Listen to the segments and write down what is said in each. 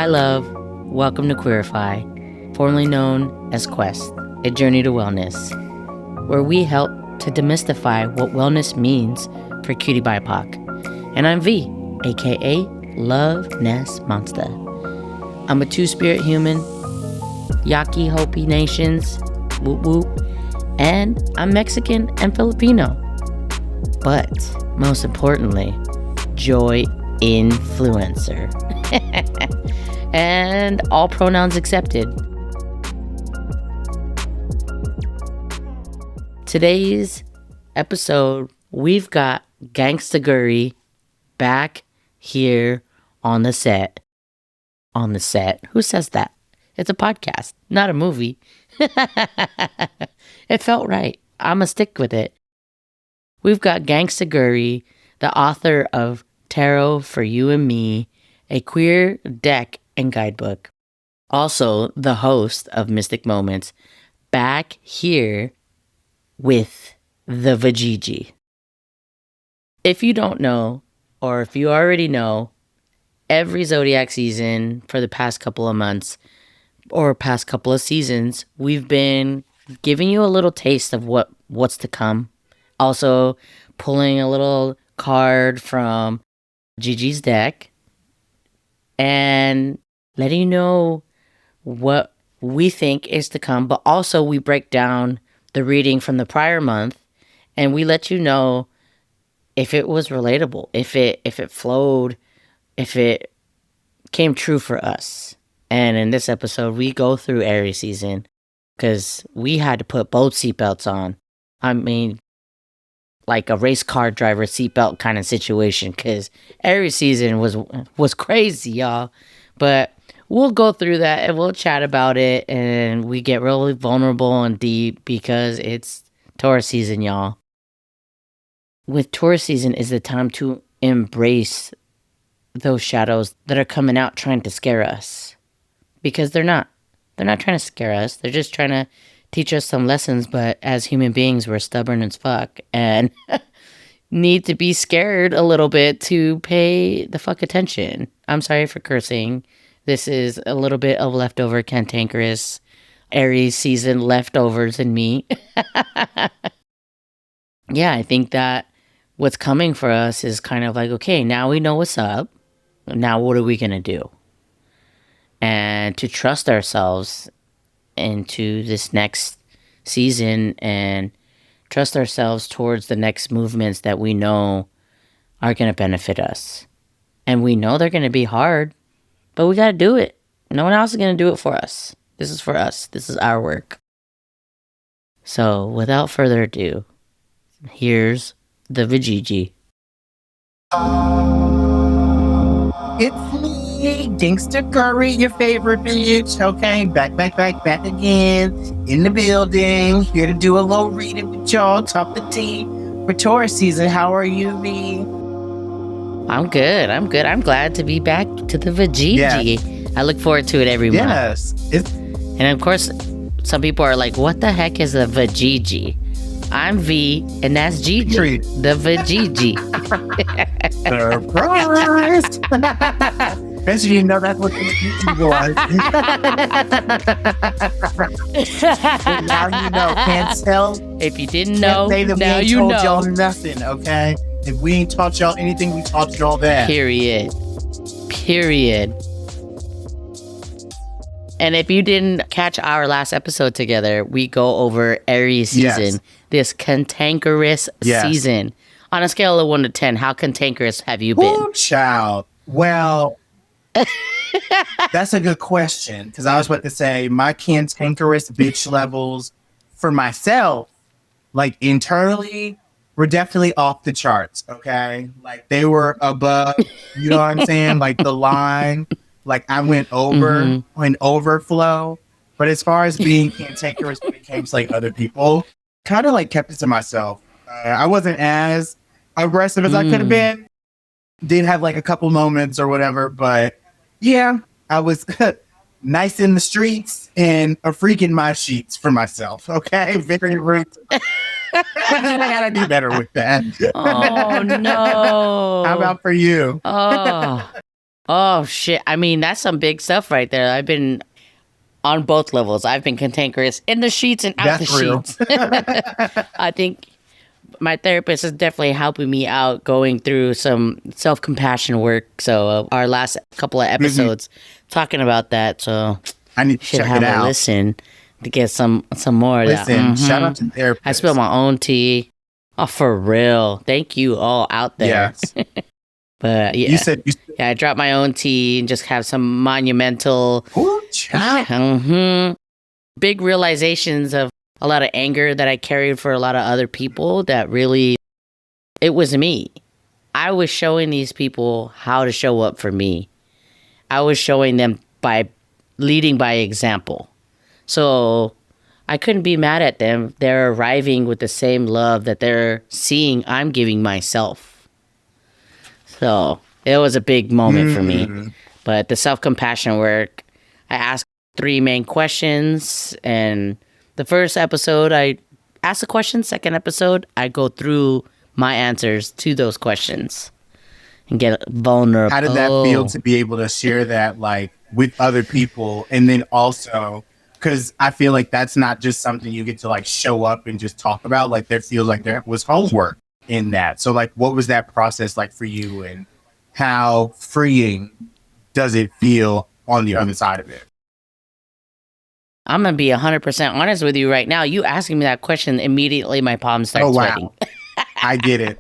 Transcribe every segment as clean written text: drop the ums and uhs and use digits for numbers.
Hi, love. Welcome to Queerify, formerly known as Quest, a journey to wellness, where we help to demystify what wellness means for cutie BIPOC. And I'm V, aka Love Ness Monster. I'm a two-spirit human, Yaqui Hopi Nations, whoop whoop, and I'm Mexican and Filipino. But most importantly, joy influencer. And all pronouns accepted. Today's episode, we've got Gangsta Gurry back here on the set. On the set? Who says that? It's a podcast, not a movie. It felt right. I'ma stick with it. We've got Gangsta Gurry, the author of Tarot for You and Me, a queer deck and guidebook. Also, the host of Mystic Moments, back here with the Vajiji. If you don't know, or if you already know, every zodiac season for the past couple of months, or past couple of seasons, we've been giving you a little taste of what's to come. Also, pulling a little card from Gigi's deck and letting you know what we think is to come. But also, we break down the reading from the prior month and we let you know if it was relatable, if it flowed, if it came true for us. And in this episode, we go through Aries season because we had to put both seatbelts on. I mean, like a race car driver seatbelt kind of situation, because Aries season was crazy, y'all. But we'll go through that and we'll chat about it, and we get really vulnerable and deep because it's Taurus season, y'all. With Taurus season is the time to embrace those shadows that are coming out trying to scare us, because they're not trying to scare us. They're just trying to teach us some lessons, but as human beings, we're stubborn as fuck and need to be scared a little bit to pay the fuck attention. I'm sorry for cursing. This is a little bit of leftover cantankerous Aries season leftovers in me. Yeah, I think that what's coming for us is kind of like, okay, now we know what's up. Now what are we going to do? And to trust ourselves into this next season and trust ourselves towards the next movements that we know are going to benefit us. And we know they're going to be hard, but we got to do it. No one else is going to do it for us. This is for us. This is our work. So without further ado, here's the Vajiji. It's me, Gangsta Gurry, your favorite bitch. Okay, back again in the building. Here to do a little reading with y'all. Top the tea for Taurus season. How are you, V? I'm good. I'm glad to be back to the Vajiji. Yes. I look forward to it every month. Yes. And of course, some people are like, what the heck is a Vajiji? I'm V, and that's Gigi, the Vajiji. Surprise! Guess you didn't know that's what the Vajiji was. Now you know. Can't tell. If you didn't know, now you know. We ain't told y'all nothing, okay? If we ain't taught y'all anything, we taught y'all that. Period. And if you didn't catch our last episode together, we go over Aries season, this cantankerous season. On a scale of 1 to 10, how cantankerous have you been? Oh, child. Well, that's a good question, because I was about to say my cantankerous bitch levels for myself, like internally, were definitely off the charts, okay? Like they were above, you know what I'm saying? Like the line. Like I went overflow, but as far as being cantankerous when it came to like other people, kind of like kept it to myself. I wasn't as aggressive as I could have been. Did have like a couple moments or whatever, but yeah, I was nice in the streets and a freak in my sheets for myself. Okay, very rude. I gotta do better with that. Oh no! How about for you? Oh. Oh shit. I mean, that's some big stuff right there. I've been on both levels. I've been cantankerous in the sheets and out the That's real. sheets. I think my therapist is definitely helping me out going through some self-compassion work. So our last couple of Mhm. episodes talking about that. So I need you to should check it have a out. listen to get some more of that. Listen, shout out to I spill therapists. my own tea. Oh, for real. Thank you all out there. Yes. But You yeah. said you said, Yeah, I drop my own tea and just have some monumental ooh, child. big realizations of a lot of anger that I carried for a lot of other people that really, it was me. I was showing these people how to show up for me. I was showing them by leading by example. So I couldn't be mad at them. They're arriving with the same love that they're seeing I'm giving myself. So it was a big moment for me. Mm. But the self compassion work, I asked three main questions. And the first episode, I ask the question. Second episode, I go through my answers to those questions and get vulnerable. How did that feel to be able to share that like with other people, and then also because I feel like that's not just something you get to like show up and just talk about. Like there feels like there was homework in that. So like, what was that process like for you, and how freeing does it feel on the other side of it? I'm going to be 100% honest with you right now. You asking me that question, immediately my palms start Oh wow, sweating. I get it.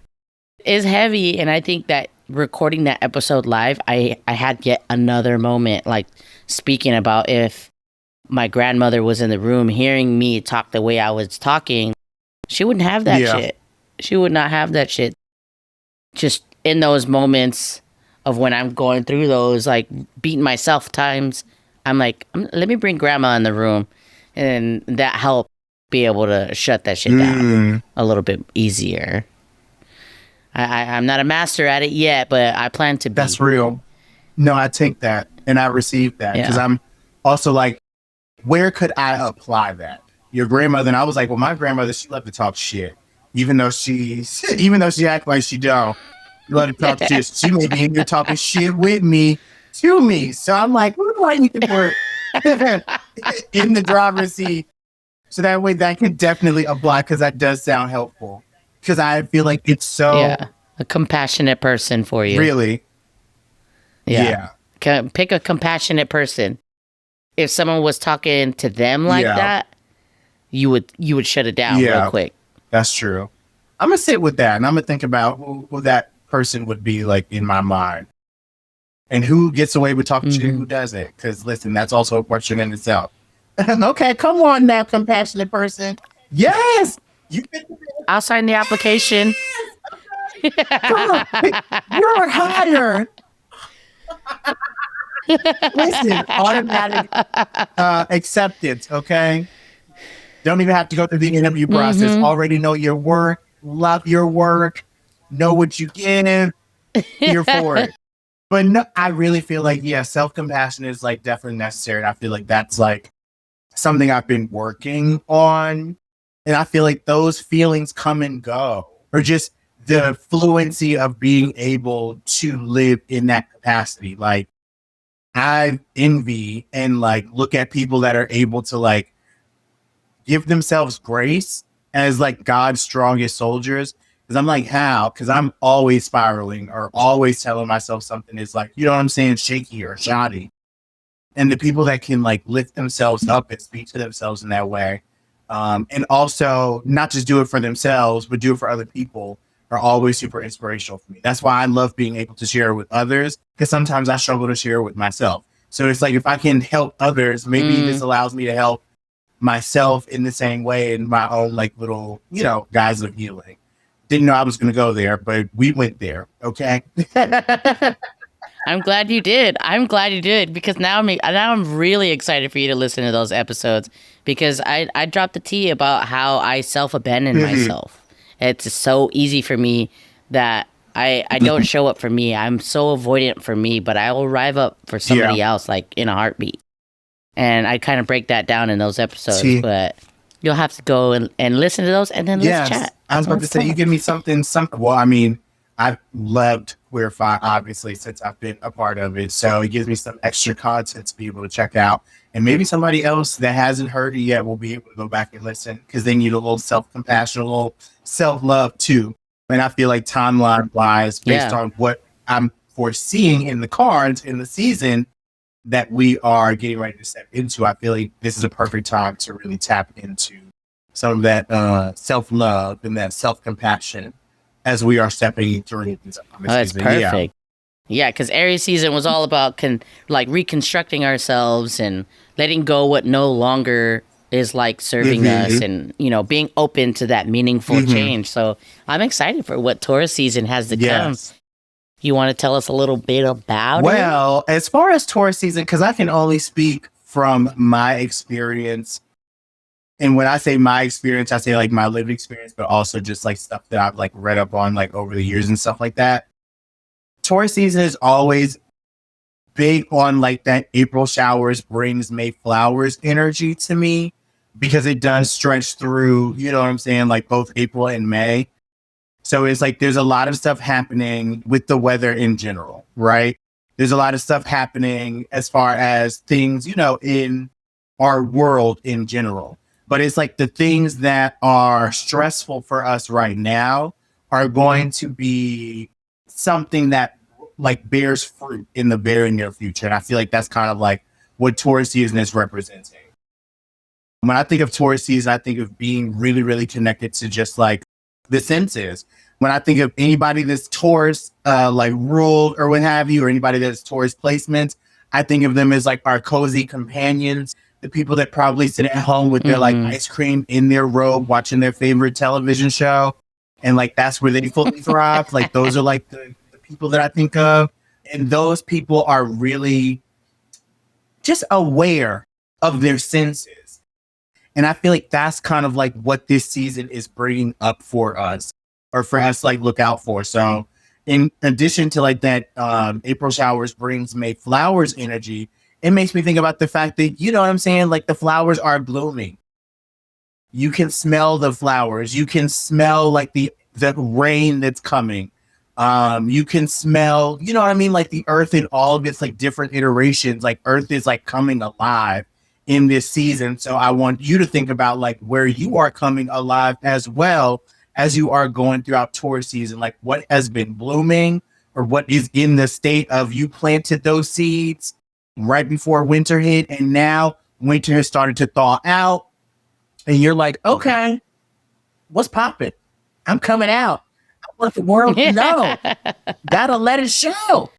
It's heavy, and I think that recording that episode live, I had yet another moment, like speaking about if my grandmother was in the room hearing me talk the way I was talking, she wouldn't have that Yeah. shit. She would not have that shit. Just in those moments of when I'm going through those, like beating myself times, I'm like, let me bring grandma in the room. And that helped be able to shut that shit down Mm, a little bit easier. I'm not a master at it yet, but I plan to be. that's real. No, I take that and I receive that because Yeah. I'm also like, where could I apply that? Your grandmother, and I was like, well, my grandmother, she loved to talk shit, even though even though she act like she don't. You love to talk shit. She may be in here talking shit with me, to me. So I'm like, what do I need to put in the driver's seat? So that way, that can definitely apply because that does sound helpful. Because I feel like it's so Yeah. A compassionate person for you. really, Yeah. yeah, Pick a compassionate person. If someone was talking to them like Yeah. that, you would shut it down Yeah. real quick. that's true. I'm gonna sit with that and I'm gonna think about who that person would be like in my mind, and who gets away with talking shit, who doesn't. Because listen, that's also a question in itself. Okay, come on now, compassionate person. Yes, you can. I'll sign the application. Come on, you're higher. Listen, automatic acceptance. Okay, don't even have to go through the interview process. Already know your work, love your work, know what you give. Here for it. But no, I really feel like, yeah, self-compassion is like definitely necessary. And I feel like that's like something I've been working on. And I feel like those feelings come and go, or just the fluency of being able to live in that capacity. Like I envy and like look at people that are able to like give themselves grace as like God's strongest soldiers. Because I'm like, how? Because I'm always spiraling or always telling myself something is like, you know what I'm saying, shaky or shoddy. And the people that can like lift themselves up and speak to themselves in that way, and also not just do it for themselves, but do it for other people, are always super inspirational for me. That's why I love being able to share with others, because sometimes I struggle to share with myself. So it's like if I can help others, maybe this allows me to help myself in the same way in my own like little, guise of healing. Didn't know I was going to go there, but we went there. Okay. I'm glad you did. I'm glad you did because now I'm really excited for you to listen to those episodes because I dropped the tea about how I self abandon myself. It's so easy for me that I don't show up for me. I'm so avoidant for me, but I will arrive up for somebody else like in a heartbeat. And I kind of break that down in those episodes, but you'll have to go and listen to those and then let's chat. I was about to say, you give me something. Well, I mean, I've loved Queer Fi, obviously, since I've been a part of it. So it gives me some extra content to be able to check out. And maybe somebody else that hasn't heard it yet will be able to go back and listen because they need a little self-compassion, a little self-love too. And I feel like timeline-wise, based Yeah. on what I'm foreseeing in the cards in the season that we are getting ready to step into, I feel like this is a perfect time to really tap into some of that self-love and that self-compassion as we are stepping through this Oh, it's season. perfect. Yeah, because Aries season was all about like reconstructing ourselves and letting go what no longer is like serving us, and being open to that meaningful change. So I'm excited for what Taurus season has to come. Yes. You want to tell us a little bit about it? Well, as far as Taurus season, because I can only speak from my experience. And when I say my experience, I say like my lived experience, but also just like stuff that I've like read up on like over the years and stuff like that. Taurus season is always big on like that April showers brings May flowers energy to me, because it does stretch through, you know what I'm saying, like both April and May. So it's like there's a lot of stuff happening with the weather in general, right? There's a lot of stuff happening as far as things, in our world in general. But it's like the things that are stressful for us right now are going to be something that like bears fruit in the very near future. And I feel like that's kind of like what Taurus season is representing. When I think of Taurus season, I think of being really, really connected to just like the senses. When I think of anybody that's Taurus, like ruled or what have you, or anybody that's Taurus placement, I think of them as like our cozy companions, the people that probably sit at home with their like ice cream in their robe, watching their favorite television show. And like, that's where they fully thrive. Like those are like the people that I think of. And those people are really just aware of their senses. And I feel like that's kind of like what this season is bringing up for us, or for us to like look out for. So in addition to like that April showers brings May flowers energy, it makes me think about the fact that, you know what I'm saying? Like the flowers are blooming. You can smell the flowers. You can smell like the rain that's coming. You can smell, you know what I mean? Like the earth in all of its like different iterations, like earth is like coming alive in this season. So I want you to think about like where you are coming alive as well as you are going throughout Taurus season, like what has been blooming or what is in the state of you planted those seeds right before winter hit. And now winter has started to thaw out and you're like, okay, what's popping? I'm coming out. I want the world to know. Gotta let it show.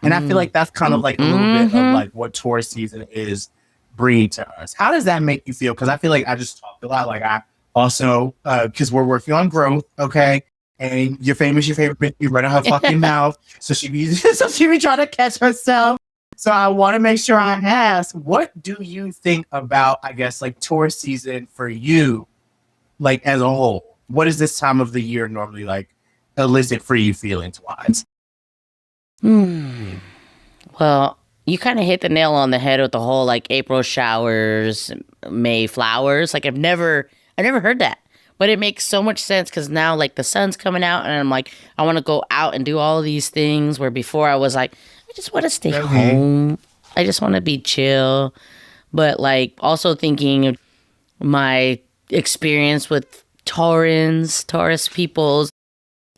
And I feel like that's kind of like a little bit of like what Taurus season is bringing to us. How does that make you feel? Because I feel like I just talked a lot. Like I also, because we're working on growth, okay? And your favorite bitch be running her fucking mouth. So she be trying to catch herself. So I want to make sure I ask, what do you think about, I guess, like Taurus season for you, like as a whole? What is this time of the year normally like elicit for you feelings wise? Well, you kind of hit the nail on the head with the whole like April showers, May flowers. Like I've never heard that, but it makes so much sense because now like the sun's coming out and I'm like, I want to go out and do all of these things where before I was like, I just want to stay home. I just want to be chill. But like also thinking of my experience with Taurus peoples,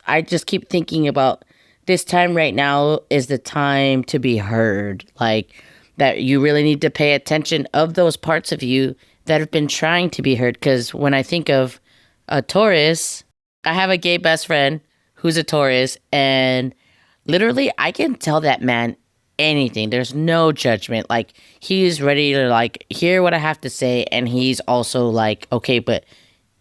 I just keep thinking about this time right now is the time to be heard. Like that you really need to pay attention of those parts of you that have been trying to be heard. Because when I think of a Taurus, I have a gay best friend who's a Taurus, and literally I can tell that man anything. There's no judgment. Like he's ready to like hear what I have to say, and he's also like, okay, but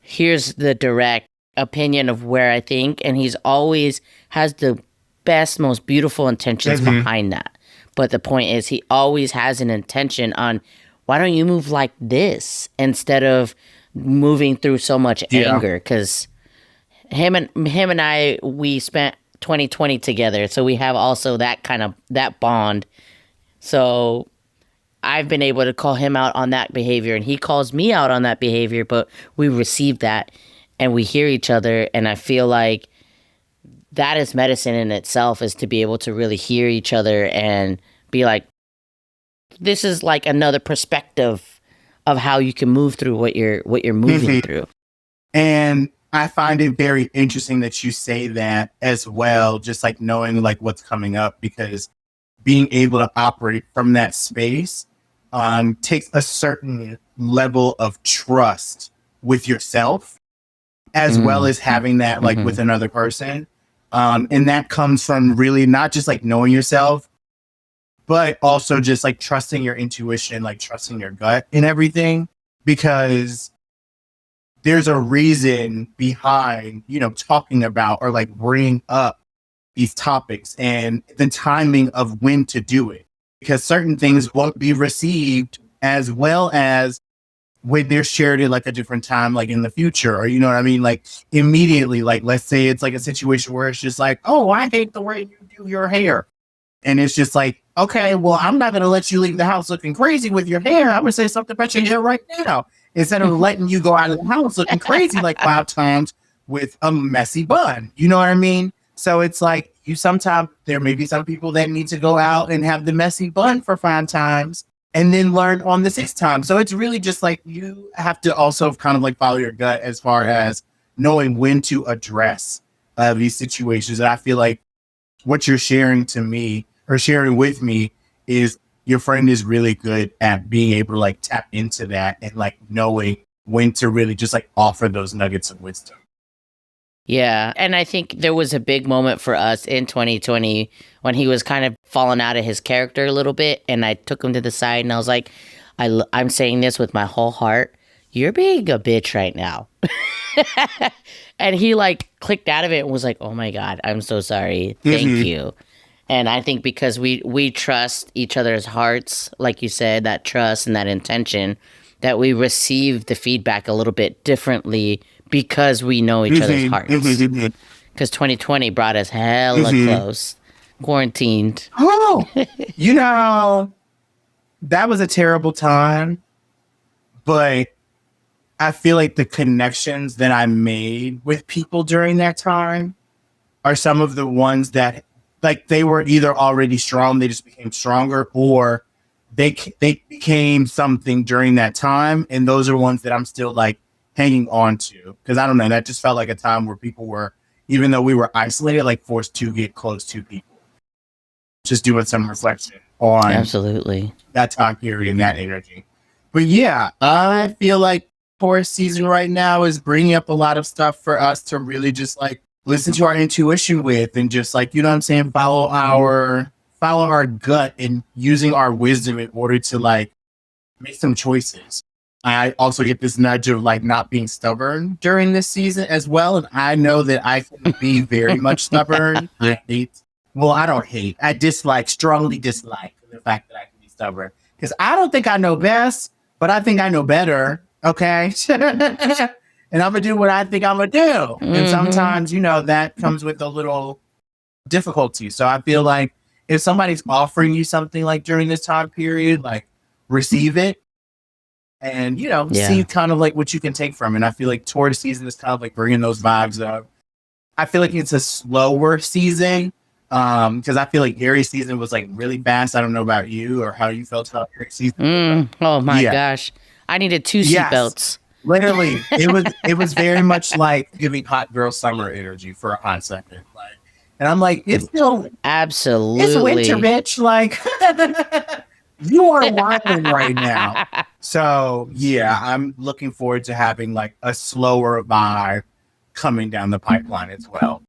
here's the direct opinion of where I think, and he's always has the best, most beautiful intentions behind that. But the point is, he always has an intention on why don't you move like this instead of moving through so much anger? Because him and I, we spent 2020 together, so we have also that kind of that bond. So I've been able to call him out on that behavior, and he calls me out on that behavior. But we receive that, and we hear each other, and I feel like that is medicine in itself, is to be able to really hear each other and be like, this is like another perspective of how you can move through what you're moving through. And I find it very interesting that you say that as well, just like knowing like what's coming up, because being able to operate from that space takes a certain level of trust with yourself, as well as having that like with another person. And that comes from really not just like knowing yourself, but also just like trusting your intuition, like trusting your gut and everything, because there's a reason behind, talking about or like bringing up these topics and the timing of when to do it, because certain things won't be received as well as when they're shared at like a different time, like in the future, or you know what I mean? Like immediately, like let's say it's like a situation where it's just like, oh, I hate the way you do your hair. And it's just like, okay, well, I'm not going to let you leave the house looking crazy with your hair. I'm going to say something about your hair right now, instead of letting you go out of the house looking crazy like 5 times with a messy bun. You know what I mean? So it's like sometimes there may be some people that need to go out and have the messy bun for 5 times and then learn on the 6th time. So it's really just like you have to also kind of like follow your gut as far as knowing when to address these situations. And I feel like what you're sharing to me or sharing with me is your friend is really good at being able to like tap into that and like knowing when to really just like offer those nuggets of wisdom. Yeah. And I think there was a big moment for us in 2020 when he was kind of falling out of his character a little bit. And I took him to the side and I was like, I'm saying this with my whole heart. You're being a bitch right now. And he like clicked out of it and was like, oh my God, I'm so sorry. Thank you. And I think because we trust each other's hearts, like you said, that trust and that intention, that we receive the feedback a little bit differently because we know each other's hearts. Because 2020 brought us hella close, quarantined. Oh, that was a terrible time, but I feel like the connections that I made with people during that time are some of the ones that like they were either already strong, they just became stronger, or they became something during that time. And those are ones that I'm still like hanging on to. Cause I don't know, that just felt like a time where people were, even though we were isolated, like forced to get close to people. Just doing some reflection on Absolutely that time period and that energy. But yeah, I feel like Taurus season right now is bringing up a lot of stuff for us to really just like listen to our intuition with, and just like, you know what I'm saying, follow our gut and using our wisdom in order to like make some choices. I also get this nudge of like not being stubborn during this season as well. And I know that I can be very much stubborn. I strongly dislike the fact that I can be stubborn, because I don't think I know best, but I think I know better. Okay. And I'm going to do what I think I'm going to do. And sometimes, that comes with a little difficulty. So I feel like if somebody's offering you something like during this time period, like receive it and, see kind of like what you can take from it. And I feel like Taurus season is kind of like bringing those vibes up. I feel like it's a slower season because I feel like Aries season was like really fast. I don't know about you or how you felt about Aries season. Oh my gosh. I needed 2 seatbelts. Literally, it was very much like giving hot girl summer energy for a hot second. Like, and I'm like, it's still absolutely, it's winter, bitch. Like, you are wilding right now. So yeah, I'm looking forward to having like a slower vibe coming down the pipeline as well.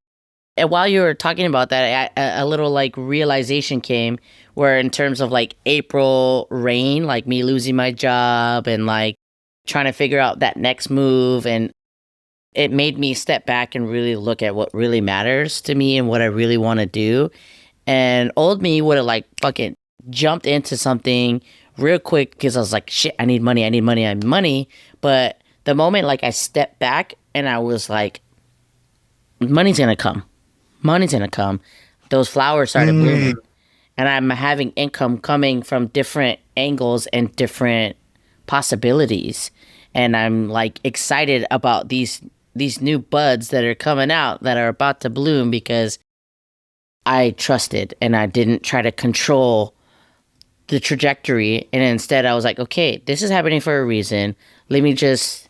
And while you were talking about that, a little like realization came where in terms of like April rain, like me losing my job and like trying to figure out that next move, and it made me step back and really look at what really matters to me and what I really want to do. And old me would have like fucking jumped into something real quick because I was like, shit, I need money. But the moment like I stepped back and I was like, money's gonna come. Those flowers started blooming. And I'm having income coming from different angles and different possibilities. And I'm like excited about these new buds that are coming out that are about to bloom, because I trusted and I didn't try to control the trajectory. And instead, I was like, okay, this is happening for a reason. Let me just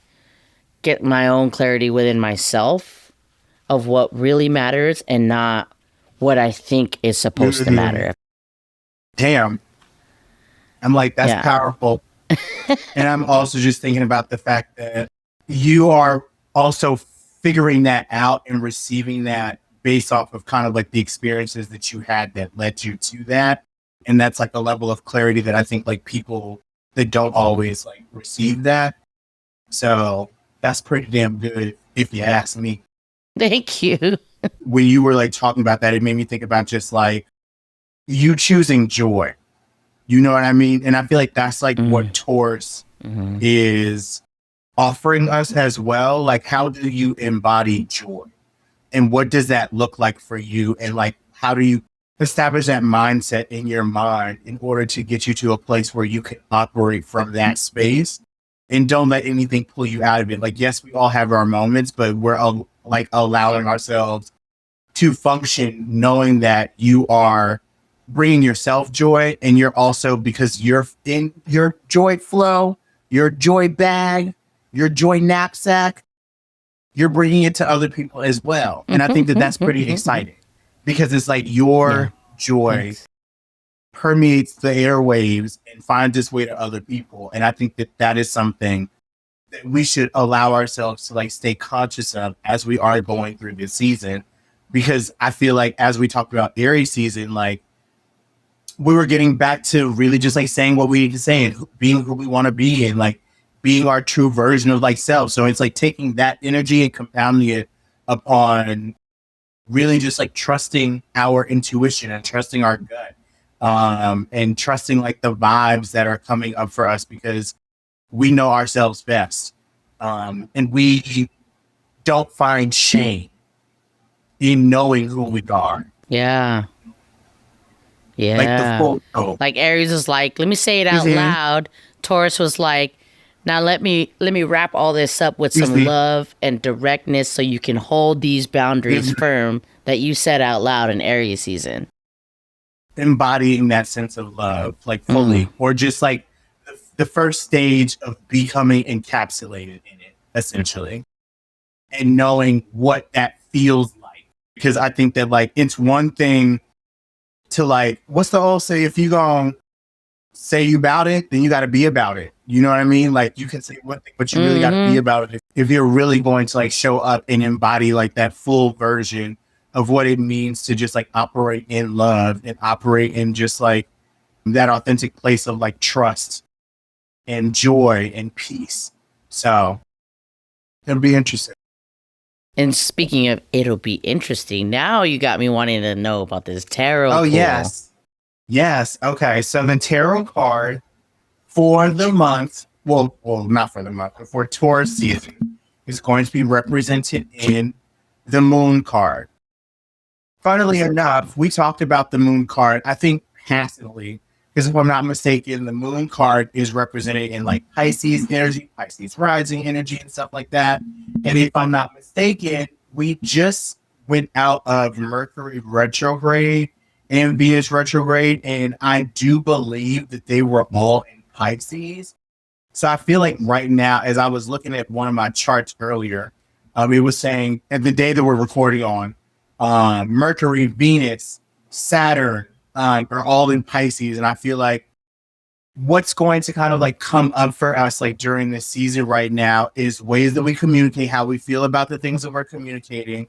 get my own clarity within myself of what really matters and not what I think is supposed to Mhm. matter. Damn. I'm like, that's Yeah. powerful. And I'm also just thinking about the fact that you are also figuring that out and receiving that based off of kind of like the experiences that you had that led you to that. And that's like a level of clarity that I think like people that don't always like receive that. So that's pretty damn good if you ask me. Thank you. When you were like talking about that, it made me think about just like you choosing joy. You know what I mean? And I feel like that's like what Taurus Mm-hmm. is offering us as well. Like, how do you embody joy? And what does that look like for you? And like, how do you establish that mindset in your mind in order to get you to a place where you can operate from that space and don't let anything pull you out of it? Like, yes, we all have our moments, but we're like allowing ourselves to function knowing that you are bringing yourself joy, and you're also, because you're in your joy flow, your joy bag, your joy knapsack, you're bringing it to other people as well. And I think that that's pretty exciting because it's like Yeah. your joy Thanks. permeates the airwaves and finds its way to other people. And I think that that is something that we should allow ourselves to like stay conscious of as we are going through this season. Because I feel like as we talked about Aries season, like we were getting back to really just like saying what we need to say and being who we want to be and like being our true version of like self. So it's like taking that energy and compounding it upon really just like trusting our intuition and trusting our gut, and trusting like the vibes that are coming up for us because we know ourselves best. And we don't find shame in knowing who we are. Yeah. Like the Yeah. full no. Like Aries was like, let me say it out Mhm. loud. Taurus was like, now let me wrap all this up with some Mhm. love and directness so you can hold these boundaries Mhm. firm that you said out loud in Aries season. Embodying that sense of love, like Mm. fully, or just like the first stage of becoming encapsulated in it, essentially, and knowing what that feels like. Because I think that like it's one thing to like, what's the old say? If you gonna say you about it, then you got to be about it. You know what I mean? Like you can say one thing, but you really got to be Mm-hmm. about it. If you're really going to like show up and embody like that full version of what it means to just like operate in love and operate in just like that authentic place of like trust and joy and peace. So it'll be interesting. And speaking of it'll be interesting, now you got me wanting to know about this tarot Oh, pool. yes. Yes. Okay. So the tarot card for the month, well, not for the month, but for Taurus season is going to be represented in the moon card. Funnily enough, we talked about the moon card, I think passively, because if I'm not mistaken, the moon card is represented in like Pisces energy, Pisces rising energy, and stuff like that. And if I'm not mistaken, we just went out of Mercury retrograde and Venus retrograde, and I do believe that they were all in Pisces. So I feel like right now, as I was looking at one of my charts earlier, it was saying at the day that we're recording on, Mercury, Venus, Saturn are all in Pisces, and I feel like what's going to kind of like come up for us like during this season right now is ways that we communicate how we feel about the things that we're communicating,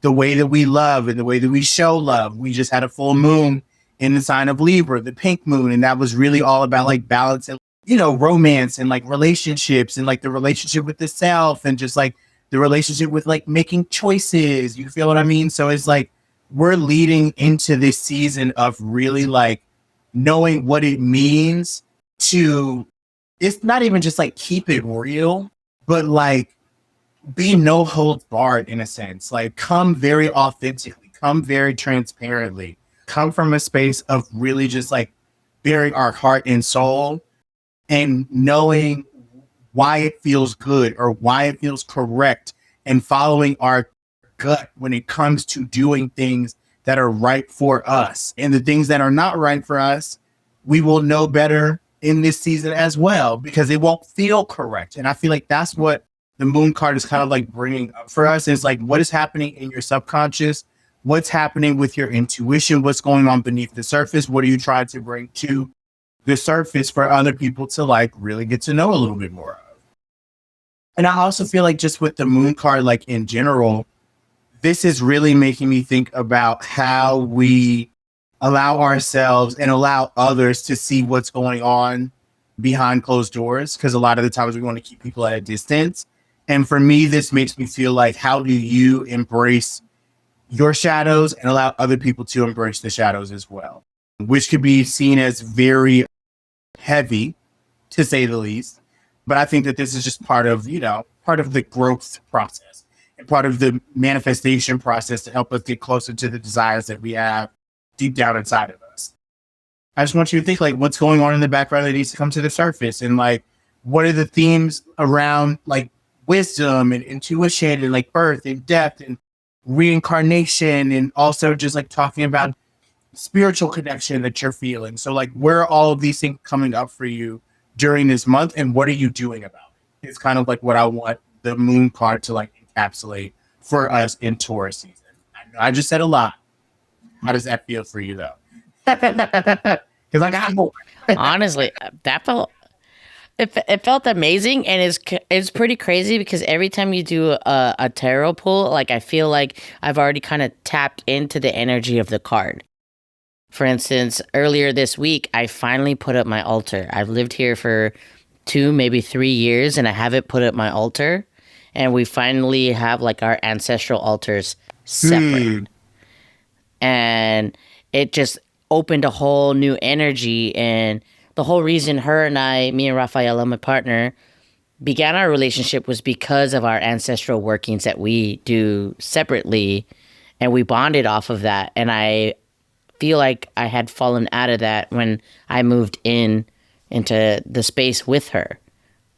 the way that we love and the way that we show love. We just had a full moon in the sign of Libra, the pink moon, and that was really all about like balance and romance and like relationships and like the relationship with the self and just like the relationship with like making choices. You feel what I mean? So it's like we're leading into this season of really like knowing what it means to, it's not even just like keep it real, but like be no holds barred in a sense. Like come very authentically, come very transparently, come from a space of really just like bearing our heart and soul and knowing why it feels good or why it feels correct and following our gut when it comes to doing things that are right for us. And the things that are not right for us, we will know better in this season as well, because it won't feel correct. And I feel like that's what the moon card is kind of like bringing up for us, is like, what is happening in your subconscious? What's happening with your intuition? What's going on beneath the surface? What are you trying to bring to the surface for other people to like really get to know a little bit more of? And I also feel like just with the moon card, like in general, this is really making me think about how we allow ourselves and allow others to see what's going on behind closed doors. Because a lot of the times we want to keep people at a distance. And for me, this makes me feel like, how do you embrace your shadows and allow other people to embrace the shadows as well? Which could be seen as very heavy, to say the least. But I think that this is just part of, part of the growth process and part of the manifestation process to help us get closer to the desires that we have deep down inside of us. I just want you to think like, what's going on in the background that needs to come to the surface, and like, what are the themes around like wisdom and intuition and like birth and death and reincarnation, and also just like talking about spiritual connection that you're feeling. So like, where are all of these things coming up for you during this month, and what are you doing about it? It's kind of like what I want the moon card to like encapsulate for us in Taurus season. I know I just said a lot. How does that feel for you though? Because I got more. Honestly, that felt it felt amazing, and it's pretty crazy because every time you do a tarot pull, like I feel like I've already kind of tapped into the energy of the card. For instance, earlier this week, I finally put up my altar. I've lived here for 2, maybe 3 years, and I haven't put up my altar. And we finally have like our ancestral altars separate. And it just opened a whole new energy. And the whole reason me and Rafaela, my partner, began our relationship was because of our ancestral workings that we do separately. And we bonded off of that. And I feel like I had fallen out of that when I moved into the space with her.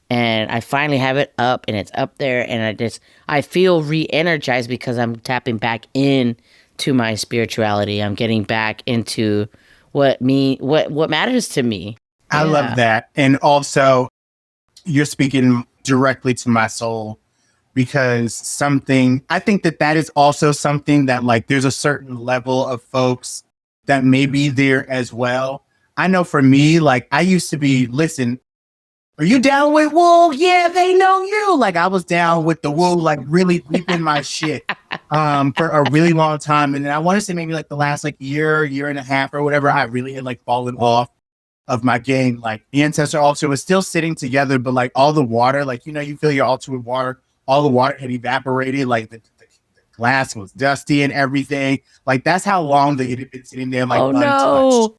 And I finally have it up, and it's up there, and I feel re-energized because I'm tapping back in to my spirituality. I'm getting back into what matters to me. I love that. And also, you're speaking directly to my soul, because I think that is also something that like there's a certain level of folks that may be there as well. I know for me, like I used to be, listen, are you down with woo? Yeah, they know you. Like I was down with the woo, like really deep in my shit for a really long time. And then I want to say maybe like the last like year and a half or whatever, I really had like fallen off of my game. Like the ancestor altar was still sitting together, but like all the water, like, you fill your altar with water, all the water had evaporated, like the glass was dusty and everything. Like that's how long it had been sitting there, like untouched. No.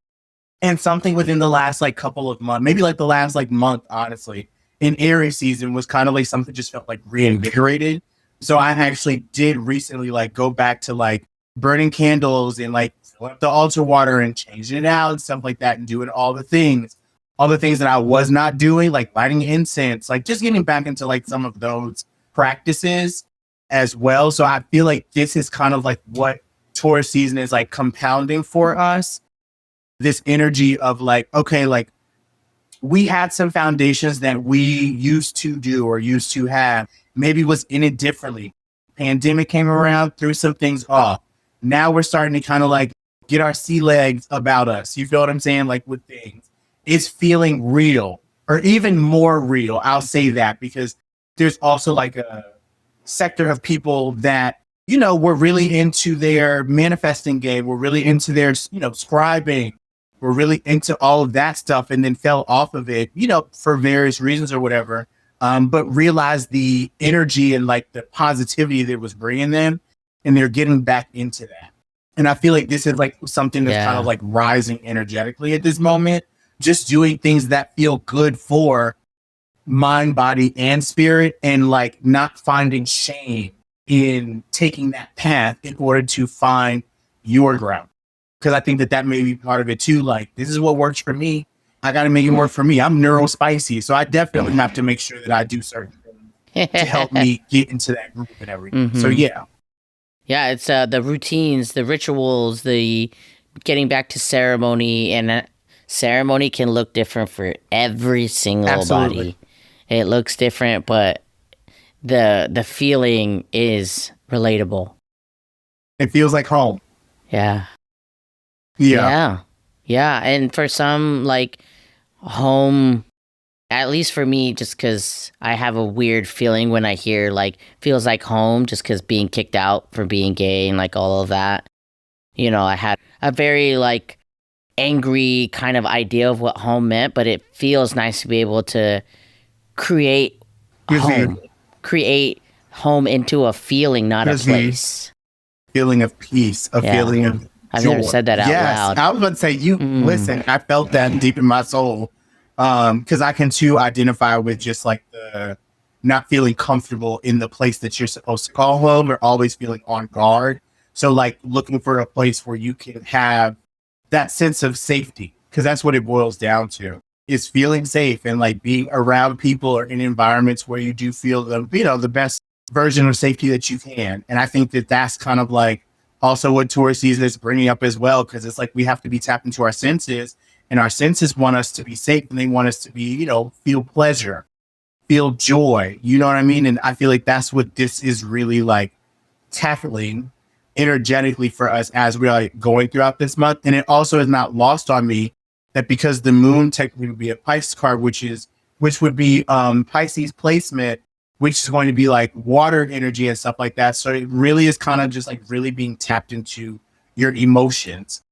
And something within the last like couple of months, maybe like the last like month, honestly, in Aries season was kind of like something just felt like reinvigorated. So I actually did recently like go back to like burning candles and like fill up the altar water and changing it out and stuff like that, and doing all the things that I was not doing, like lighting incense, like just getting back into like some of those practices as well. So I feel like this is kind of like what Taurus season is like compounding for us. This energy of like, okay, like we had some foundations that we used to do or used to have, maybe was in it differently. Pandemic came around, threw some things off. Now we're starting to kind of like get our sea legs about us. You feel what I'm saying? Like with things, it's feeling real, or even more real. I'll say that because there's also like a sector of people that, we're really into their manifesting game. We're really into their, scribing. We're really into all of that stuff, and then fell off of it, for various reasons or whatever. But realized the energy and like the positivity that was bringing them, and they're getting back into that. And I feel like this is like something that's kind of like rising energetically at this moment, just doing things that feel good for mind, body, and spirit, and like not finding shame in taking that path in order to find your ground. Because I think that may be part of it too. Like, this is what works for me. I got to make it work for me. I'm neurospicy. So I definitely have to make sure that I do certain things to help me get into that group and everything. So yeah. Yeah, it's the routines, the rituals, the getting back to ceremony, and ceremony can look different for every single Absolutely. body. It looks different, but the feeling is relatable. It feels like home. Yeah. Yeah. Yeah. Yeah, and for some like home, at least for me, just because I have a weird feeling when I hear like feels like home, just because being kicked out for being gay and like all of that. I had a very like angry kind of idea of what home meant, but it feels nice to be able to create Gives you home, create home into a feeling, not a gives you place. feeling of peace, a Yeah. feeling of I've never joy. said that out Yes. loud. I was about to say, you listen, I felt that deep in my soul. Because I can too identify with just like the not feeling comfortable in the place that you're supposed to call home or always feeling on guard. So like looking for a place where you can have that sense of safety, because that's what it boils down to, is feeling safe and like being around people or in environments where you do feel the best version of safety that you can. And I think that that's kind of like also what Taurus season is bringing up as well, because it's like we have to be tapped into our senses, and our senses want us to be safe and they want us to be, feel pleasure, feel joy. You know what I mean? And I feel like that's what this is really like tackling energetically for us as we are going throughout this month. And it also is not lost on me that because the moon technically would be a Pisces card, which would be Pisces placement, which is going to be like water energy and stuff like that. So it really is kind of just like really being tapped into your emotions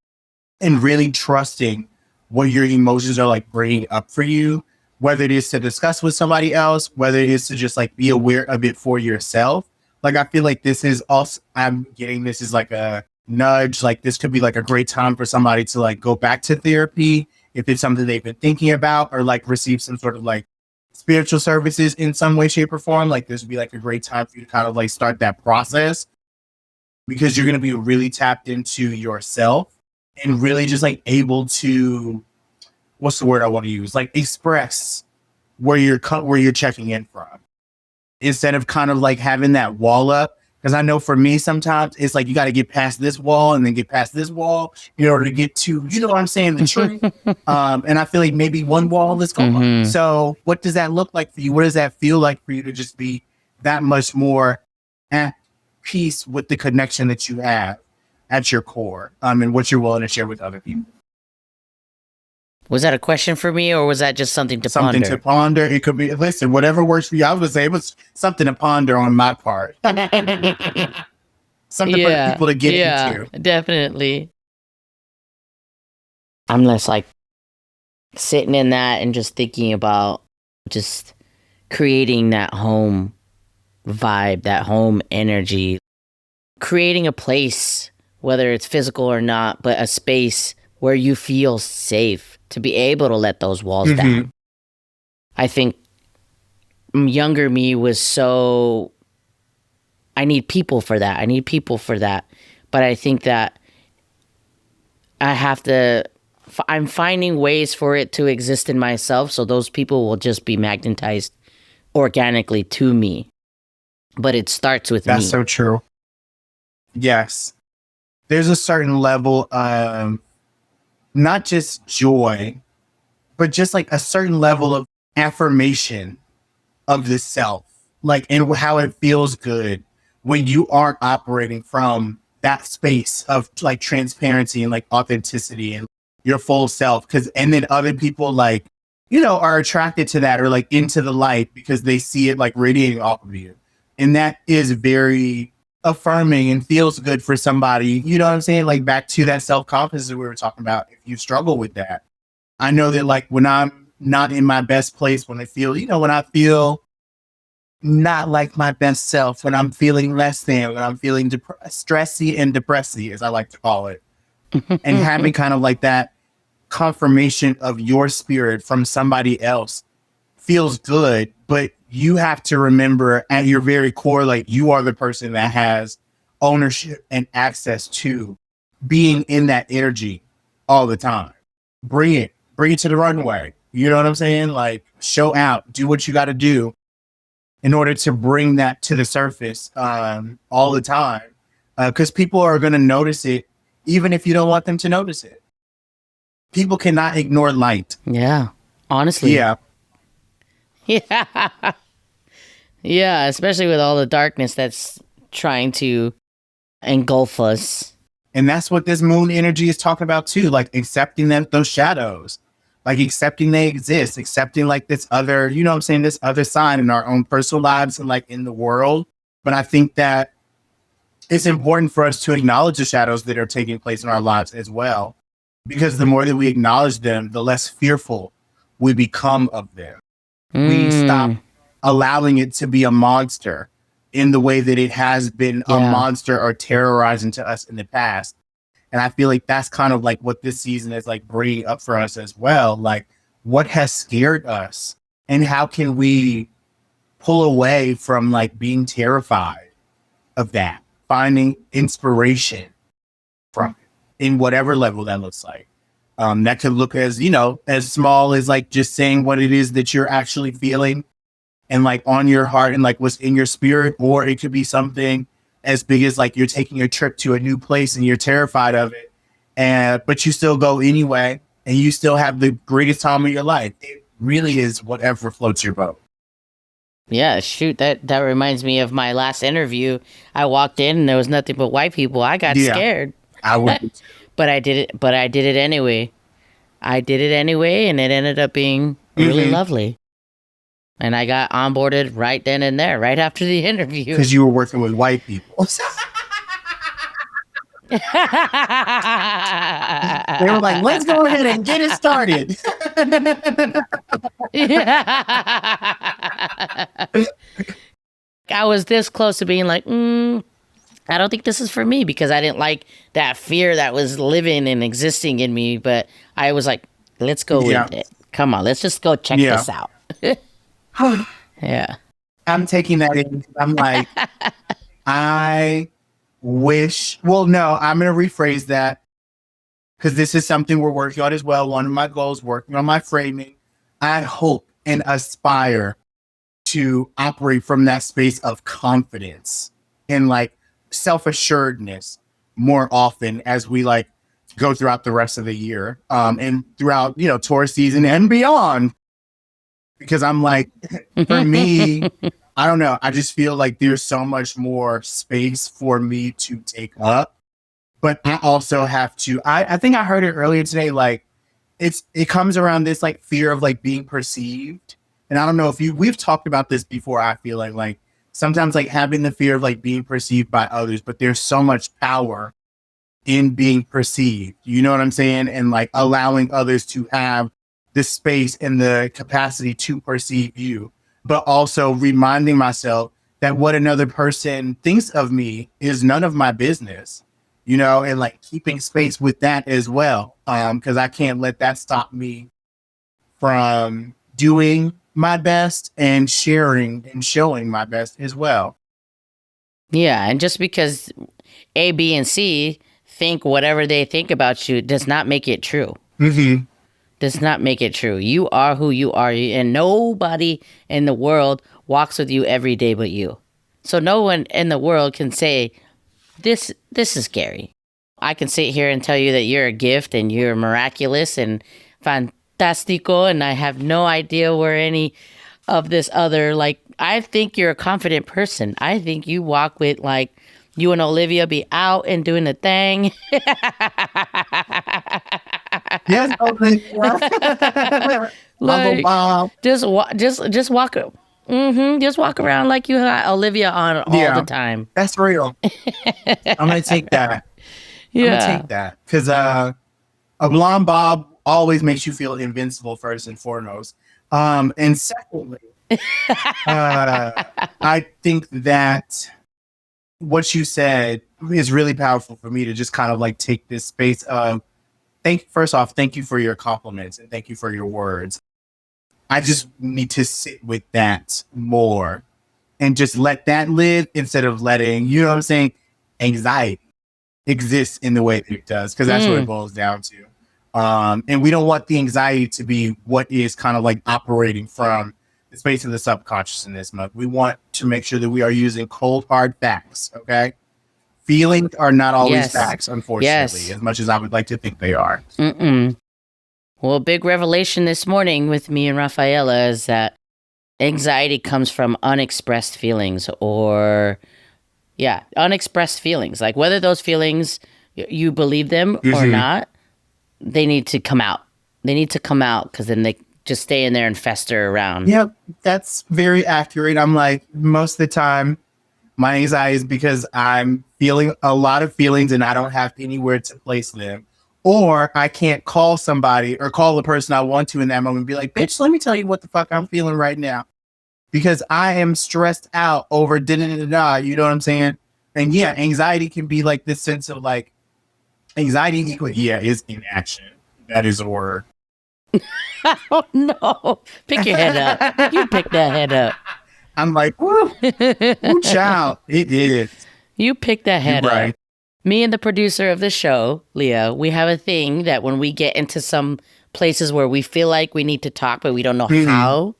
and really trusting what your emotions are like bringing up for you, whether it is to discuss with somebody else, whether it is to just like be aware of it for yourself. Like, I feel like this is also, I'm getting this is like a nudge. Like, this could be like a great time for somebody to like go back to therapy if it's something they've been thinking about, or like receive some sort of like spiritual services in some way, shape, or form. Like, this would be like a great time for you to kind of like start that process, because you're going to be really tapped into yourself and really just like able to, what's the word I want to use? Like express where you're checking in from, instead of kind of like having that wall up. Because I know for me, sometimes it's like you got to get past this wall and then get past this wall in order to get to, you know what I'm saying, the tree. And I feel like maybe one wall is gone. So what does that look like for you? What does that feel like for you to just be that much more at peace with the connection that you have at your core, and what you're willing to share with other people? Was that a question for me, or was that just something to Something ponder? to ponder. It could be, listen, whatever works for you. I would say it was something to ponder on my part. Something for the Yeah, people to get yeah, into. definitely. I'm just like sitting in that and just thinking about just creating that home vibe, that home energy, creating a place, whether it's physical or not, but a space where you feel safe to be able to let those walls down. I think younger me was so, I need people for that. I need people for that. But I think that I have to, I'm finding ways for it to exist in myself, so those people will just be magnetized organically to me. But it starts with That's me. so true. Yes. There's a certain level of not just joy, but just like a certain level of affirmation of the self, like, and how it feels good when you aren't operating from that space of like transparency and like authenticity and your full self. Cause, and then other people like, are attracted to that or like into the light because they see it like radiating off of you. And that is very affirming and feels good for somebody. You know what I'm saying? Like back to that self confidence that we were talking about. If you struggle with that, I know that like when I'm not in my best place, when I feel, when I feel not like my best self, when I'm feeling less than, when I'm feeling stressy and depressy, as I like to call it, and having kind of like that confirmation of your spirit from somebody else feels good. But you have to remember at your very core, like you are the person that has ownership and access to being in that energy all the time. Bring it to the runway. You know what I'm saying? Like show out, do what you got to do in order to bring that to the surface all the time. because people are going to notice it even if you don't want them to notice it. People cannot ignore light. Yeah. Honestly. Yeah. Yeah. Yeah, especially with all the darkness that's trying to engulf us. And that's what this moon energy is talking about too, like accepting those shadows, like accepting they exist, accepting like this other, you know what I'm saying, this other side in our own personal lives and like in the world. But I think that it's important for us to acknowledge the shadows that are taking place in our lives as well, because the more that we acknowledge them, the less fearful we become of them. We stop allowing it to be a monster in the way that it has been a monster or terrorizing to us in the past. And I feel like that's kind of like what this season is like bringing up for us as well. Like, what has scared us and how can we pull away from like being terrified of that, finding inspiration from it in whatever level that looks like. That could look as, you know, as small as like just saying what it is that you're actually feeling and like on your heart and like what's in your spirit, or it could be something as big as like you're taking a trip to a new place and you're terrified of it, but you still go anyway and you still have the greatest time of your life. It really is whatever floats your boat. Yeah, shoot, that reminds me of my last interview. I walked in and there was nothing but white people. I got scared. I would. But I did it anyway. I did it anyway, and it ended up being really lovely. And I got onboarded right then and there, right after the interview. Because you were working with white people. They were like, let's go ahead and get it started. I was this close to being like, I don't think this is for me, because I didn't like that fear that was living and existing in me. But I was like, let's go with it. Come on, let's just go check this out. Yeah. I'm taking that in. I'm like, I wish, well, no, I'm going to rephrase that, because this is something we're working on as well. One of my goals, working on my framing. I hope and aspire to operate from that space of confidence and like self-assuredness more often as we like go throughout the rest of the year, and throughout, you know, Taurus season and beyond. Because I'm like, for me, I don't know. I just feel like there's so much more space for me to take up. But I also have to, I think I heard it earlier today, like it comes around this like fear of like being perceived. And I don't know if we've talked about this before. I feel like sometimes like having the fear of like being perceived by others, but there's so much power in being perceived. You know what I'm saying? And like allowing others to have the space and the capacity to perceive you, but also reminding myself that what another person thinks of me is none of my business, you know, and like keeping space with that as well. Because I can't let that stop me from doing my best and sharing and showing my best as well. Yeah, and just because A, B, and C think whatever they think about you does not make it true. Mm-hmm. Does not make it true. You are who you are, and nobody in the world walks with you every day but you. So no one in the world can say, this is scary. I can sit here and tell you that you're a gift and you're miraculous and fantastico, and I have no idea where any of this other, like, I think you're a confident person. I think you walk with, like, you and Olivia be out and doing the thing. Yes, like, just walk. Just walk around like you got Olivia on all the time. That's real. I'm gonna take that. Yeah, I'm gonna take that, because a blonde bob always makes you feel invincible first and foremost. And secondly, I think that what you said is really powerful for me to just kind of like take this space of first off, thank you for your compliments and thank you for your words. I just need to sit with that more and just let that live instead of letting, you know what I'm saying, anxiety exist in the way that it does, because that's what it boils down to. And we don't want the anxiety to be what is kind of like operating from the space of the subconscious in this month. We want to make sure that we are using cold, hard facts, okay? feelings are not always Yes. facts, unfortunately, Yes. as much as I would like to think they are. Well, a big revelation this morning with me and Rafaela is that anxiety comes from unexpressed feelings unexpressed feelings. Like whether those feelings, you believe them or not, they need to come out. They need to come out because then they just stay in there and fester around. Yep, that's very accurate. I'm like, most of the time, my anxiety is because I'm feeling a lot of feelings and I don't have anywhere to place them. Or I can't call somebody or call the person I want to in that moment and be like, bitch, let me tell you what the fuck I'm feeling right now. Because I am stressed out over da-da-da-da, you know what I'm saying? And yeah, anxiety can be like this sense of like, anxiety is inaction. That is a word. Oh no. Pick your head up. You pick that head up. I'm like, woo, woo child. It is. You pick that head You're right. up. Me and the producer of the show, Leah, we have a thing that when we get into some places where we feel like we need to talk, but we don't know how,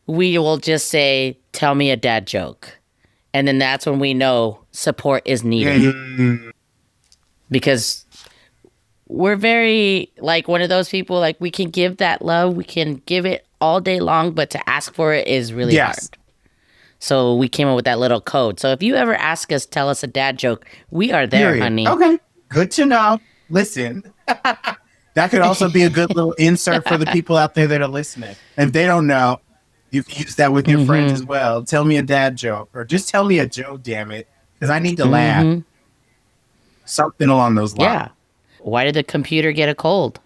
we will just say, tell me a dad joke. And then that's when we know support is needed. Because we're very, like, one of those people, like, we can give that love, we can give it all day long, but to ask for it is really hard. So we came up with that little code. So if you ever ask us, tell us a dad joke, we are there, honey. Okay, good to know. Listen, that could also be a good little insert for the people out there that are listening. If they don't know, you can use that with your friends as well. Tell me a dad joke, or just tell me a joke, damn it, because I need to laugh. Something along those lines. Yeah. Why did the computer get a cold?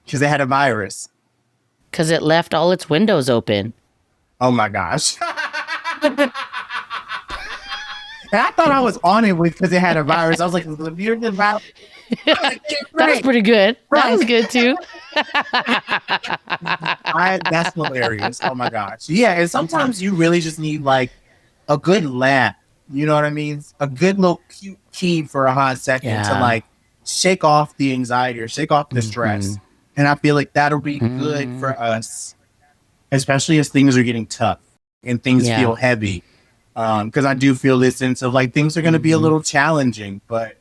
Because they had a virus. Because it left all its windows open. Oh my gosh. And I thought I was on it because it had a virus. I was like, the computer did virus. That was pretty good. That was good too. That's hilarious. Oh my gosh. Yeah, and sometimes you really just need like a good laugh. You know what I mean? A good little cute key for a hot second to like shake off the anxiety or shake off the stress. And I feel like that'll be good for us, especially as things are getting tough and things feel heavy. Because I do feel this sense of like things are going to be a little challenging, but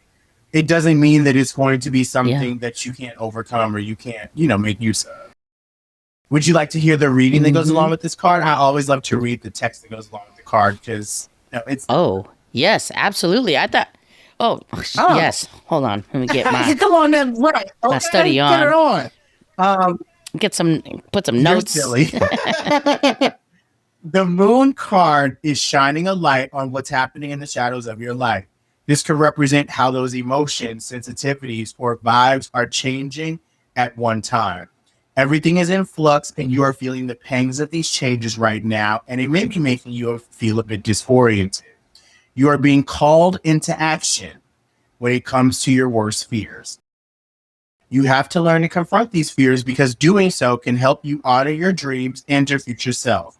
it doesn't mean that it's going to be something that you can't overcome or you can't, make use of. Would you like to hear the reading that goes along with this card? I always love to read the text that goes along with the card because it's. Oh, yes, absolutely. I thought. Oh, yes. Hold on. Let me get my. Come on, then. Right. Okay, my study on. Get it on. Put some notes. You're silly. The moon card is shining a light on what's happening in the shadows of your life. This could represent how those emotions, sensitivities, or vibes are changing at one time. Everything is in flux and you are feeling the pangs of these changes right now, and it may be making you feel a bit disoriented. You are being called into action when it comes to your worst fears. You have to learn to confront these fears because doing so can help you honor your dreams and your future self.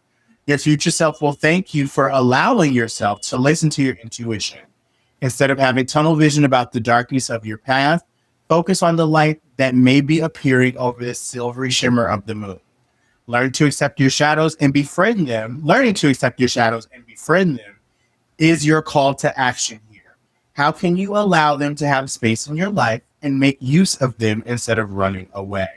Your future self will thank you for allowing yourself to listen to your intuition. Instead of having tunnel vision about the darkness of your path, focus on the light that may be appearing over the silvery shimmer of the moon. Learn to accept your shadows and befriend them. Learning to accept your shadows and befriend them is your call to action here. How can you allow them to have space in your life and make use of them instead of running away?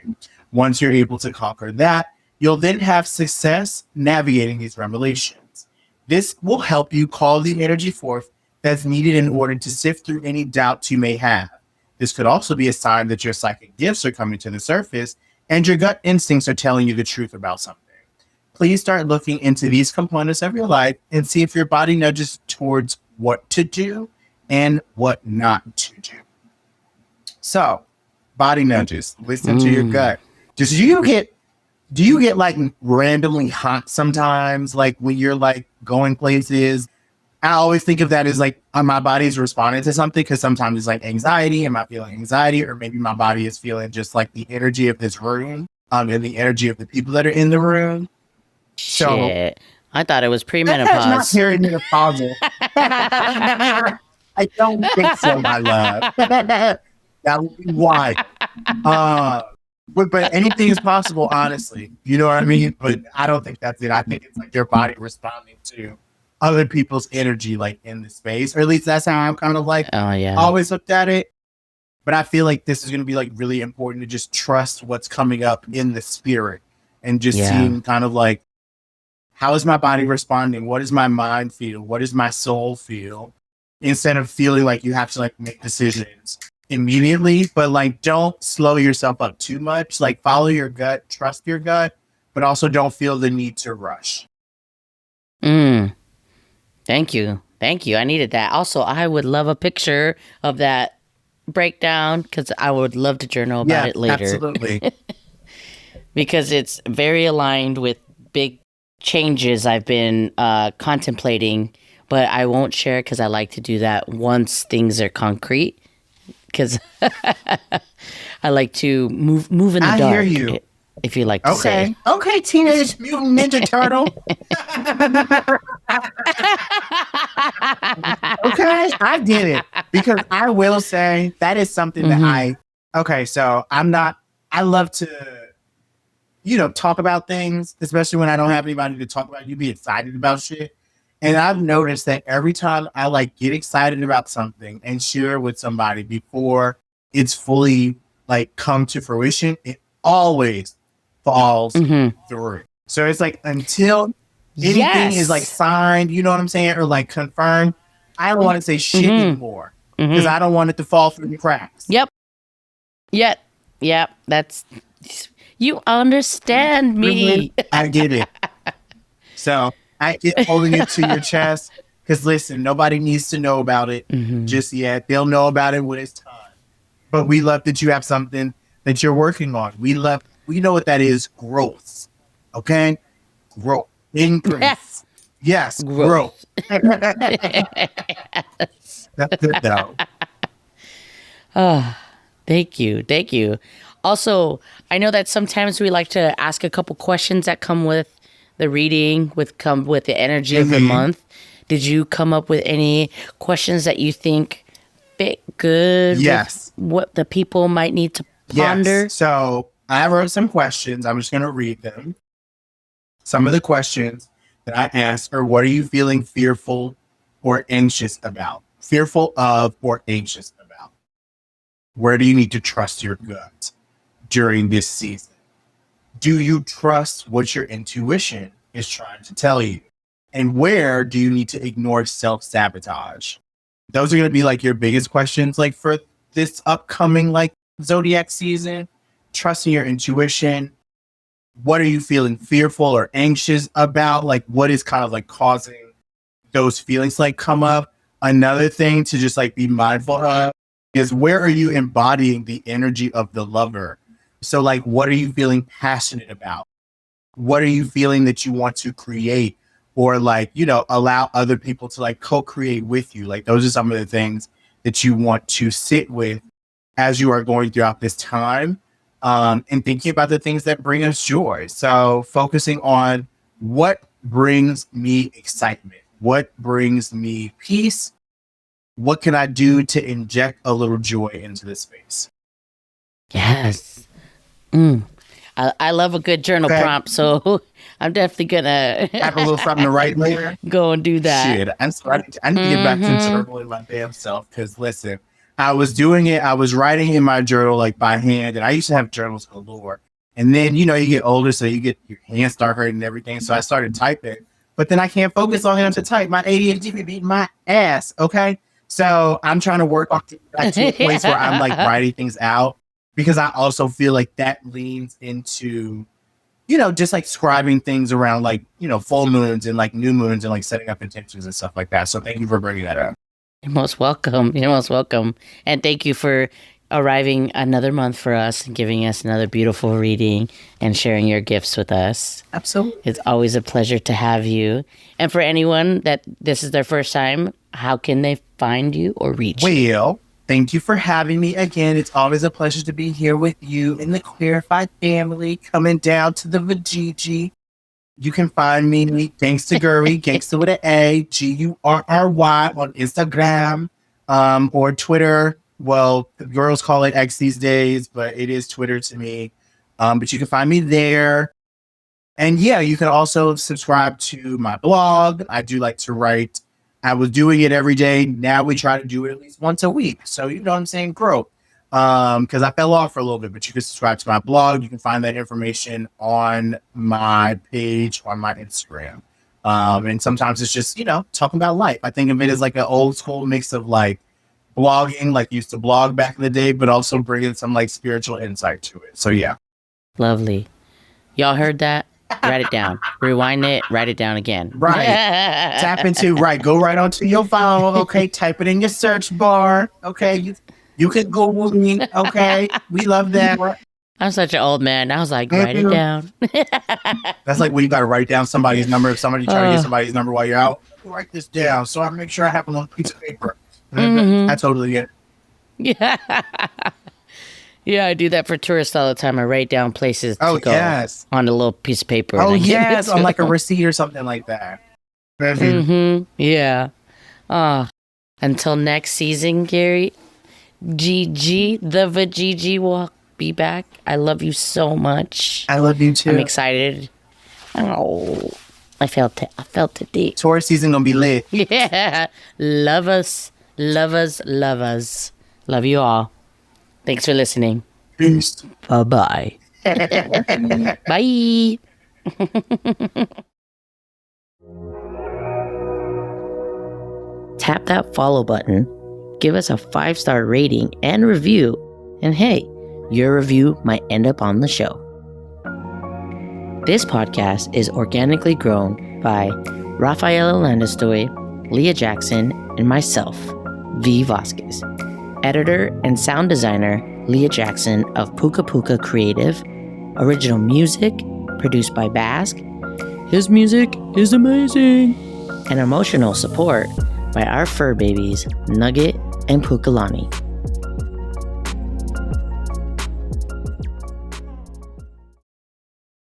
Once you're able to conquer that, you'll then have success navigating these revelations. This will help you call the energy forth that's needed in order to sift through any doubts you may have. This could also be a sign that your psychic gifts are coming to the surface and your gut instincts are telling you the truth about something. Please start looking into these components of your life and see if your body nudges towards what to do and what not to do. So, body nudges. Listen to your gut. Do you get like randomly hot sometimes, like when you're like going places? I always think of that as like my body's responding to something because sometimes it's like anxiety. Am I feeling anxiety? Or maybe my body is feeling just like the energy of this room and the energy of the people that are in the room. Shit. I thought it was premenopause. That's not perimenopausal. I don't think so, my love. That would be why. But anything is possible, honestly. You know what I mean? But I don't think that's it. I think it's like your body responding to other people's energy like in the space, or at least that's how I'm kind of like Oh yeah. always looked at it. But I feel like this is going to be like really important to just trust what's coming up in the spirit and just Yeah. seeing kind of like, how is my body responding? What does my mind feel? What does my soul feel? Instead of feeling like you have to like make decisions immediately, but like don't slow yourself up too much. Like follow your gut, trust your gut, but also don't feel the need to rush. Thank you. Thank you. I needed that. Also, I would love a picture of that breakdown because I would love to journal about it later. Absolutely. Because it's very aligned with big changes I've been contemplating, but I won't share it because I like to do that once things are concrete. Because I like to move in the dark. I hear you. If you like to say. Okay, Teenage Mutant Ninja Turtle. Okay, I get it. Because I will say that is something that so I love to, talk about things, especially when I don't have anybody to talk about. You be excited about shit. And I've noticed that every time I like get excited about something and share with somebody before it's fully like come to fruition, it always falls through. So it's like until anything is like signed, you know what I'm saying, or like confirmed, I don't want to say shit anymore because I don't want it to fall through the cracks. Yep. That's, you understand me. I get it. So I get holding it to your chest because listen, nobody needs to know about it just yet. They'll know about it when it's time. But we love that you have something that you're working on. We know what that is. Growth. Okay? Growth. Increase. Yes, growth. That's good though. Thank you. Also, I know that sometimes we like to ask a couple questions that come with the reading, come with the energy of the month. Did you come up with any questions that you think fit good with what the people might need to ponder? Yes. So I wrote some questions. I'm just going to read them. Some of the questions that I asked are, what are you feeling fearful or anxious about? Fearful of or anxious about? Where do you need to trust your gut during this season? Do you trust what your intuition is trying to tell you? And where do you need to ignore self-sabotage? Those are going to be like your biggest questions, like for this upcoming like zodiac season. Trusting your intuition. What are you feeling fearful or anxious about? Like what is kind of like causing those feelings like come up? Another thing to just like be mindful of is, where are you embodying the energy of the lover? So like, what are you feeling passionate about? What are you feeling that you want to create, or like, allow other people to like co-create with you? Like those are some of the things that you want to sit with as you are going throughout this time, and thinking about the things that bring us joy. So focusing on what brings me excitement, what brings me peace, what can I do to inject a little joy into this space? Yes. I love a good journal prompt, so I'm definitely gonna have a little something to write later. Go and do that. Shit, I need to get back to journaling my damn self, because listen, I was doing it. I was writing in my journal like by hand, and I used to have journals galore. And then you get older, so your hands start hurting and everything. So I started typing, but then I can't focus long enough to type. My ADHD be beating my ass. Okay, so I'm trying to work on back to a place where I'm like writing things out, because I also feel like that leans into, just like scribing things around like, full moons and like new moons and like setting up intentions and stuff like that. So thank you for bringing that up. You're most welcome. And thank you for arriving another month for us and giving us another beautiful reading and sharing your gifts with us. Absolutely. It's always a pleasure to have you. And for anyone that this is their first time, how can they find you or reach you? Well, thank you for having me again. It's always a pleasure to be here with you in the Queerified family, coming down to the Vajiji. You can find me, Gangsta Gurry, Gangsta with an A, Gurry on Instagram, or Twitter. Well, the girls call it X these days, but it is Twitter to me. But you can find me there. And yeah, you can also subscribe to my blog. I do like to write. I was doing it every day. Now we try to do it at least once a week. So you know what I'm saying? Grow. Because I fell off for a little bit, but you can subscribe to my blog. You can find that information on my page on my Instagram. And sometimes it's just, talking about life. I think of it as like an old school mix of like blogging, like used to blog back in the day, but also bringing some like spiritual insight to it. So yeah. Lovely. Y'all heard that? Write it down. Rewind it. Write it down again. Right. Tap into, go right onto your phone. Okay. Type it in your search bar. Okay. You can Google me. Okay. We love that. I'm such an old man. I was like, write it down. That's like when you got to write down somebody's number. If somebody trying to get somebody's number while you're out, write this down. So I make sure I have a little piece of paper. I totally get it. Yeah. Yeah, I do that for tourists all the time. I write down places to go on a little piece of paper. Oh, yes, on like a receipt or something like that. Yeah. Until next season, Gary, Gigi, the Vajiji will be back. I love you so much. I love you too. I'm excited. Oh, I felt it deep. Taurus season gonna be lit. Yeah. Love us. Love us. Love us. Love you all. Thanks for listening. Peace. Bye-bye. Bye. Tap that follow button, give us a 5-star rating and review, and hey, your review might end up on the show. This podcast is organically grown by Rafaela Landestoy, Leah Jackson, and myself, V. Vasquez. Editor and sound designer, Leah Jackson of Puka Puka Creative. Original music produced by Basque. His music is amazing. And emotional support by our fur babies, Nugget and Pukalani.